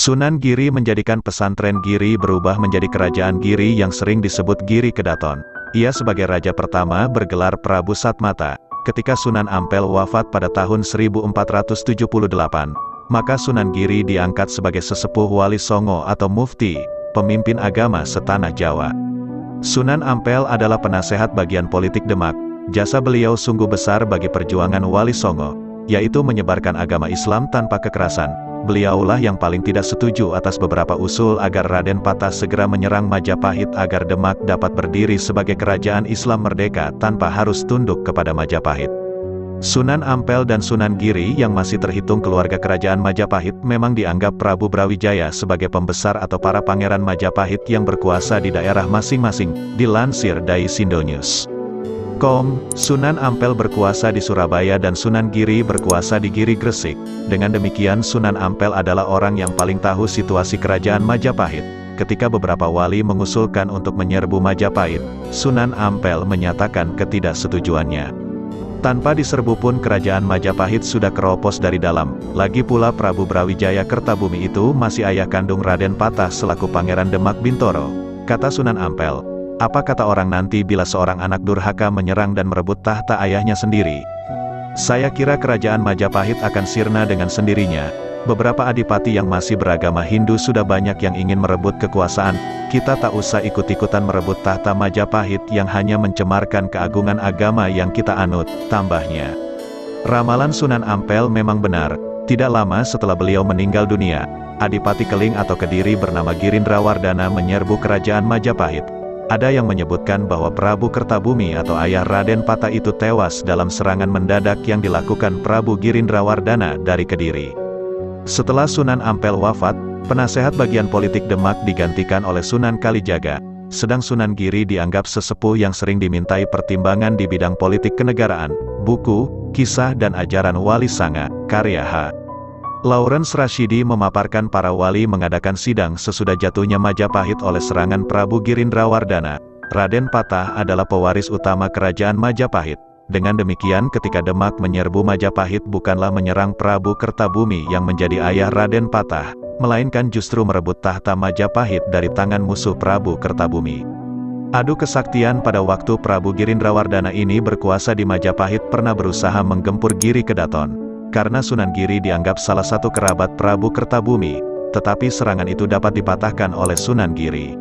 Sunan Giri menjadikan pesantren Giri berubah menjadi kerajaan Giri yang sering disebut Giri Kedaton. Ia sebagai raja pertama bergelar Prabu Satmata. Ketika Sunan Ampel wafat pada tahun 1478, maka Sunan Giri diangkat sebagai sesepuh Wali Songo atau Mufti, pemimpin agama setanah Jawa. Sunan Ampel adalah penasehat bagian politik Demak. Jasa beliau sungguh besar bagi perjuangan Wali Songo, yaitu menyebarkan agama Islam tanpa kekerasan. Beliaulah yang paling tidak setuju atas beberapa usul agar Raden Patah segera menyerang Majapahit agar Demak dapat berdiri sebagai kerajaan Islam merdeka tanpa harus tunduk kepada Majapahit. Sunan Ampel dan Sunan Giri yang masih terhitung keluarga kerajaan Majapahit memang dianggap Prabu Brawijaya sebagai pembesar atau para pangeran Majapahit yang berkuasa di daerah masing-masing, dilansir dari Sindonews. Sunan Ampel berkuasa di Surabaya dan Sunan Giri berkuasa di Giri Gresik. Dengan demikian Sunan Ampel adalah orang yang paling tahu situasi kerajaan Majapahit. Ketika beberapa wali mengusulkan untuk menyerbu Majapahit, Sunan Ampel menyatakan ketidaksetujuannya. Tanpa diserbu pun kerajaan Majapahit sudah keropos dari dalam. Lagi pula Prabu Brawijaya Kertabumi itu masih ayah kandung Raden Patah selaku Pangeran Demak Bintoro. Kata Sunan Ampel, "Apa kata orang nanti bila seorang anak durhaka menyerang dan merebut tahta ayahnya sendiri? Saya kira kerajaan Majapahit akan sirna dengan sendirinya. Beberapa adipati yang masih beragama Hindu sudah banyak yang ingin merebut kekuasaan. Kita tak usah ikut-ikutan merebut tahta Majapahit yang hanya mencemarkan keagungan agama yang kita anut," tambahnya. Ramalan Sunan Ampel memang benar. Tidak lama setelah beliau meninggal dunia, Adipati Keling atau Kediri bernama Girindrawardana menyerbu kerajaan Majapahit. Ada yang menyebutkan bahwa Prabu Kertabumi atau ayah Raden Patah itu tewas dalam serangan mendadak yang dilakukan Prabu Girindrawardana dari Kediri. Setelah Sunan Ampel wafat, penasehat bagian politik Demak digantikan oleh Sunan Kalijaga, sedang Sunan Giri dianggap sesepuh yang sering dimintai pertimbangan di bidang politik kenegaraan, buku, kisah dan ajaran Wali Sanga, karya H. Lawrence Rashidi memaparkan para wali mengadakan sidang sesudah jatuhnya Majapahit oleh serangan Prabu Girindrawardana. Raden Patah adalah pewaris utama kerajaan Majapahit. Dengan demikian ketika Demak menyerbu Majapahit bukanlah menyerang Prabu Kertabumi yang menjadi ayah Raden Patah, melainkan justru merebut tahta Majapahit dari tangan musuh Prabu Kertabumi. Adu kesaktian pada waktu Prabu Girindrawardana ini berkuasa di Majapahit pernah berusaha menggempur Giri Kedaton. Karena Sunan Giri dianggap salah satu kerabat Prabu Kertabumi, tetapi serangan itu dapat dipatahkan oleh Sunan Giri.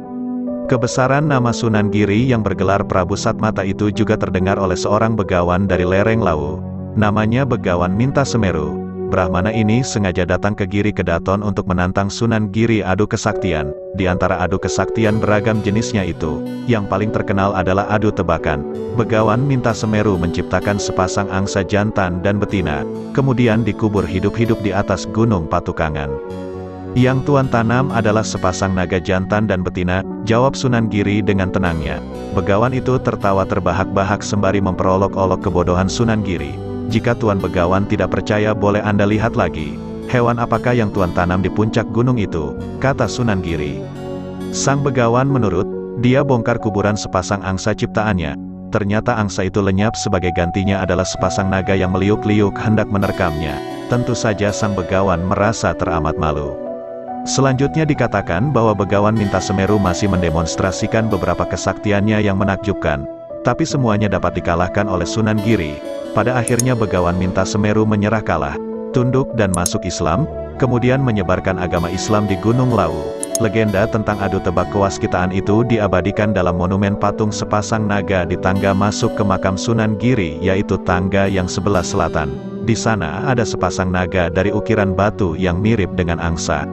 Kebesaran nama Sunan Giri yang bergelar Prabu Satmata itu juga terdengar oleh seorang begawan dari lereng Lawu. Namanya Begawan Minta Semeru. Brahmana ini sengaja datang ke Giri Kedaton untuk menantang Sunan Giri adu kesaktian. Di antara adu kesaktian beragam jenisnya itu, yang paling terkenal adalah adu tebakan. Begawan Minta Semeru menciptakan sepasang angsa jantan dan betina, kemudian dikubur hidup-hidup di atas Gunung Patukangan. Yang tuan tanam adalah sepasang naga jantan dan betina, jawab Sunan Giri dengan tenangnya. Begawan itu tertawa terbahak-bahak sembari memperolok-olok kebodohan Sunan Giri. "Jika Tuan Begawan tidak percaya boleh Anda lihat lagi. Hewan apakah yang Tuan tanam di puncak gunung itu?" kata Sunan Giri. Sang Begawan menurut, dia bongkar kuburan sepasang angsa ciptaannya. Ternyata angsa itu lenyap, sebagai gantinya adalah sepasang naga yang meliuk-liuk hendak menerkamnya. Tentu saja Sang Begawan merasa teramat malu. Selanjutnya dikatakan bahwa Begawan Minta Semeru masih mendemonstrasikan beberapa kesaktiannya yang menakjubkan. Tapi semuanya dapat dikalahkan oleh Sunan Giri. Pada akhirnya Begawan Minta Semeru menyerah kalah, tunduk dan masuk Islam, kemudian menyebarkan agama Islam di Gunung Lawu. Legenda tentang adu tebak kewaskitaan itu diabadikan dalam monumen patung sepasang naga di tangga masuk ke makam Sunan Giri, yaitu tangga yang sebelah selatan. Di sana ada sepasang naga dari ukiran batu yang mirip dengan angsa.